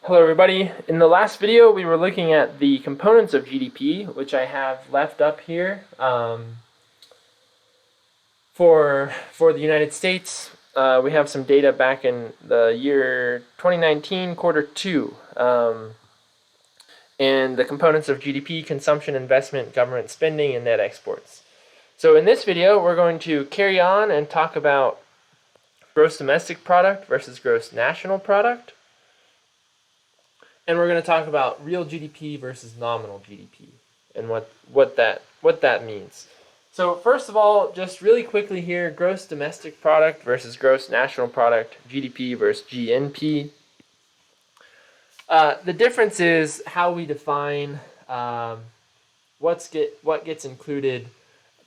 Hello everybody. In the last video we were looking at the components of GDP, which I have left up here for the United States. We have some data back in the year 2019, quarter 2. And the components of GDP: consumption, investment, government spending, and net exports. So in this video we're going to carry on and talk about gross domestic product versus gross national product. And we're going to talk about real GDP versus nominal GDP and what that means. So first of all, just really quickly here, gross domestic product versus gross national product, GDP versus GNP. The difference is how we define what gets included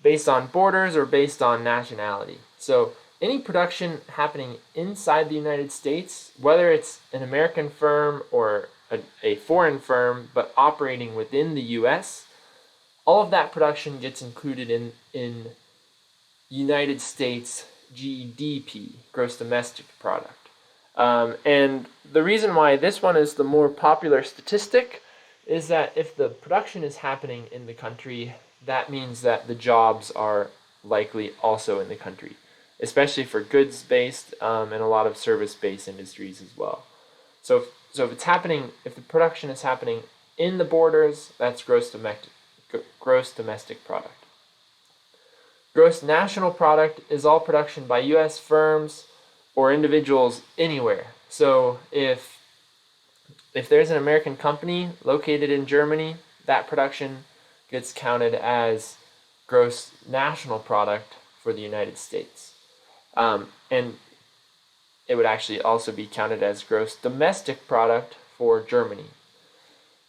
based on borders or based on nationality. So any production happening inside the United States, whether it's an American firm or a foreign firm but operating within the U.S., all of that production gets included in United States GDP, gross domestic product. And the reason why this one is the more popular statistic is that if the production is happening in the country, that means that the jobs are likely also in the country, especially for goods-based and a lot of service-based industries as well. So if the production is happening in the borders, that's gross domestic product. Gross national product is all production by U.S. firms or individuals anywhere. So if there's an American company located in Germany, that production gets counted as gross national product for the United States. And it would actually also be counted as gross domestic product for Germany.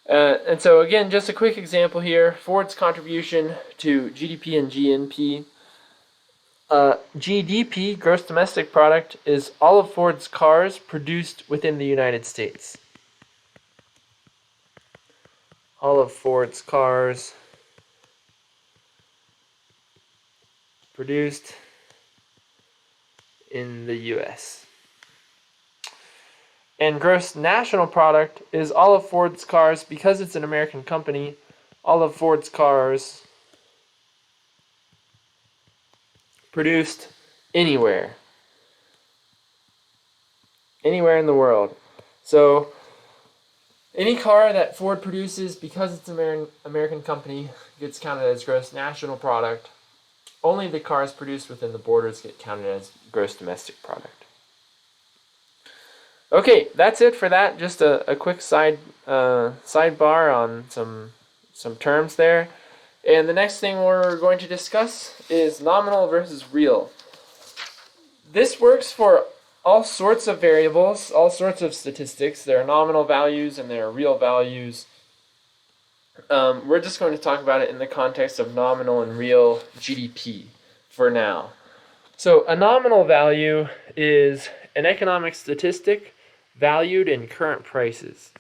And so again, just a quick example here, Ford's contribution to GDP and GNP. GDP, gross domestic product, is all of Ford's cars produced within the United States. All of Ford's cars produced in the U.S. And gross national product is all of Ford's cars, because it's an American company, all of Ford's cars produced anywhere in the world. So any car that Ford produces, because it's an American company, gets counted as gross national product. Only the cars produced within the borders get counted as gross domestic product. Okay, that's it for that. Just a quick sidebar on some terms there. And the next thing we're going to discuss is nominal versus real. This works for all sorts of variables, all sorts of statistics. There are nominal values and there are real values. We're just going to talk about it in the context of nominal and real GDP for now. So a nominal value is an economic statistic valued in current prices.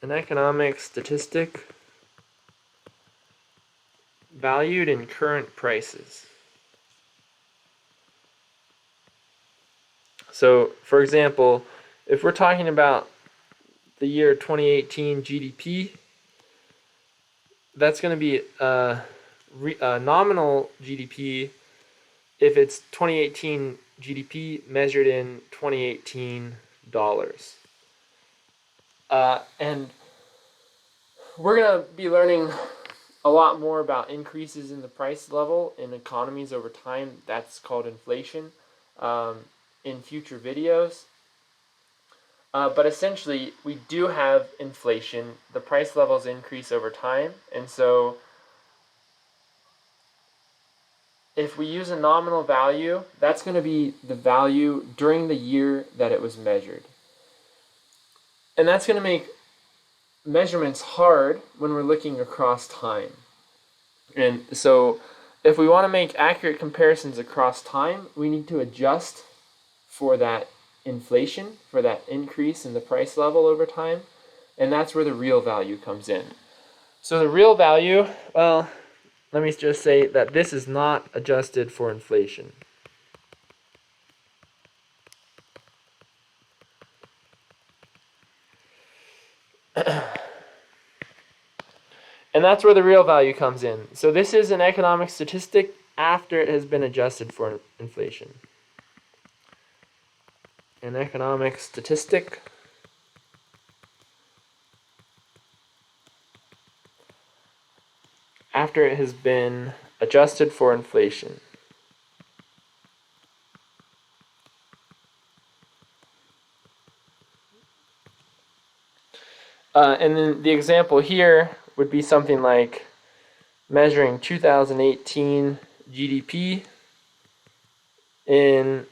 An economic statistic valued in current prices. So, for example, if we're talking about the year 2018 GDP, that's going to be nominal GDP if it's 2018 GDP measured in 2018 dollars. And we're going to be learning a lot more about increases in the price level in economies over time. That's called inflation in future videos. But essentially, we do have inflation. The price levels increase over time. And so if we use a nominal value, that's going to be the value during the year that it was measured. And that's going to make measurements hard when we're looking across time. And so if we want to make accurate comparisons across time, we need to adjust for that inflation, for that increase in the price level over time. And that's where the real value comes in. So the real value, well, let me just say that this is not adjusted for inflation. And that's where the real value comes in. So this is an economic statistic after it has been adjusted for inflation. An economic statistic after it has been adjusted for inflation. And then the example here would be something like measuring 2018 GDP in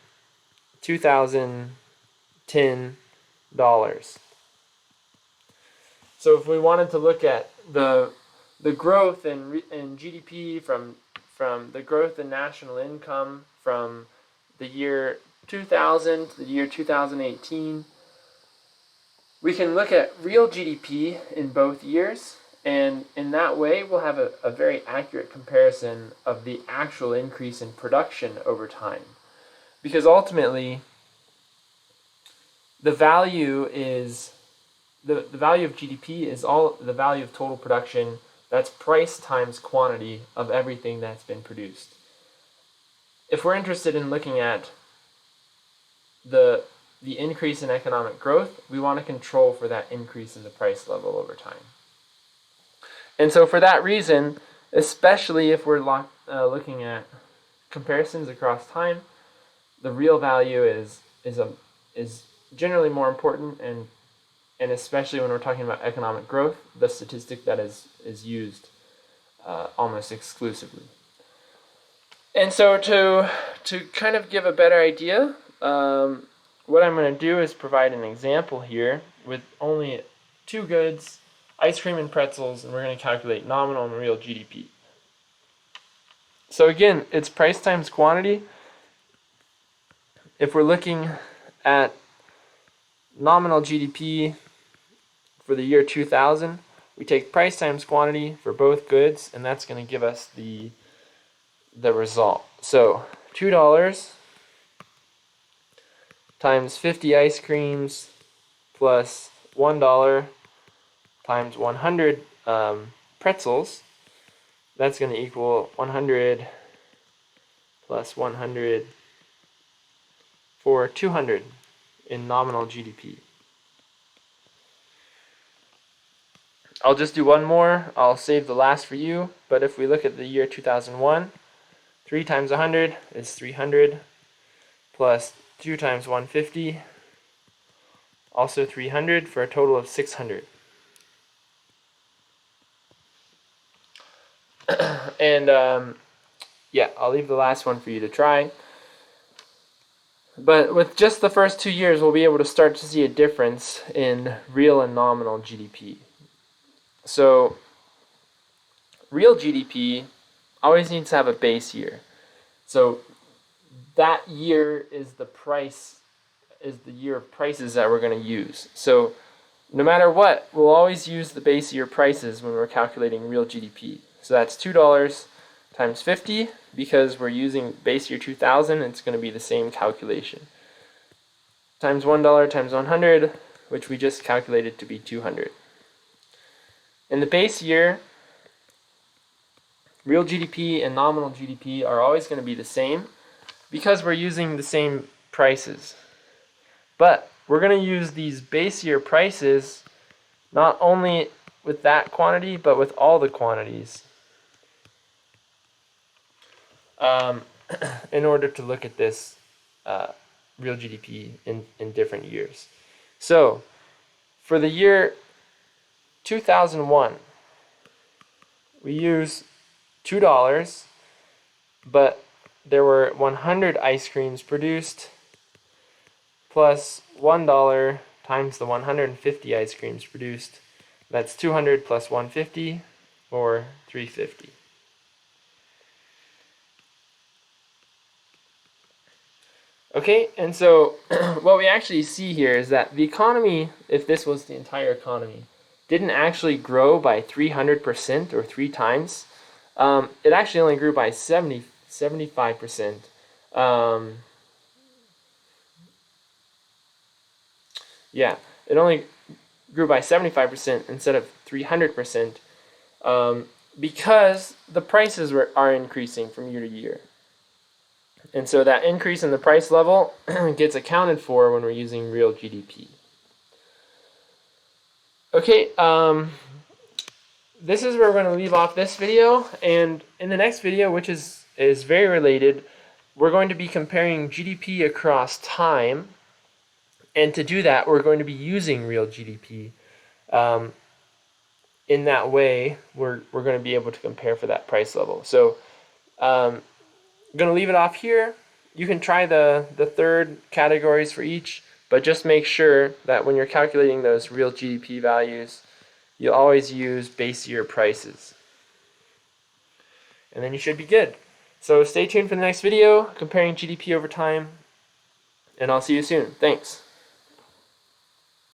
2010 dollars. So if we wanted to look at the growth in GDP from the growth in national income from the year 2000 to the year 2018, we can look at real GDP in both years, and in that way we'll have a very accurate comparison of the actual increase in production over time. Because ultimately, the value is the value of GDP is all the value of total production. That's price times quantity of everything that's been produced. If we're interested in looking at the increase in economic growth, we want to control for that increase in the price level over time. And so for that reason, especially if we're looking at comparisons across time, the real value is generally more important, and especially when we're talking about economic growth, the statistic that is used almost exclusively. And so to kind of give a better idea, what I'm going to do is provide an example here with only two goods, ice cream and pretzels, and we're going to calculate nominal and real GDP. So again, it's price times quantity. If we're looking at nominal GDP for the year 2000, we take price times quantity for both goods, and that's going to give us the result. So $2 times 50 ice creams plus $1 times 100 pretzels, that's going to equal 100 plus 100 for 200 in nominal GDP. I'll just do one more. I'll save the last for you. But if we look at the year 2001, 3 times 100 is 300 plus 2 times 150, also 300 for a total of 600. And yeah, I'll leave the last one for you to try. But with just the first 2 years, we'll be able to start to see a difference in real and nominal GDP. So real GDP always needs to have a base year. So that year is the year of prices that we're going to use. So no matter what, we'll always use the base year prices when we're calculating real GDP. So that's $2 times 50, because we're using base year 2000, it's going to be the same calculation. Times $1 times 100, which we just calculated to be 200. In the base year, real GDP and nominal GDP are always going to be the same because we're using the same prices. But we're going to use these base year prices not only with that quantity, but with all the quantities in order to look at this real GDP in different years. So for the year 2001, we use $2, but there were 100 ice creams produced plus $1 times the 150 ice creams produced. That's 200 plus 150, or 350. Okay, and so what we actually see here is that the economy, if this was the entire economy, didn't actually grow by 300% or 3 times. It actually only grew by 75%. Yeah, it only grew by 75% instead of 300%, because the prices are increasing from year to year. And so that increase in the price level gets accounted for when we're using real GDP. Okay, this is where we're going to leave off this video, and in the next video, which is very related, we're going to be comparing GDP across time, and to do that, we're going to be using real GDP. In that way, we're going to be able to compare for that price level. So I'm going to leave it off here. You can try the third categories for each, but just make sure that when you're calculating those real GDP values, you always use base year prices. And then you should be good. So stay tuned for the next video, comparing GDP over time, and I'll see you soon. Thanks.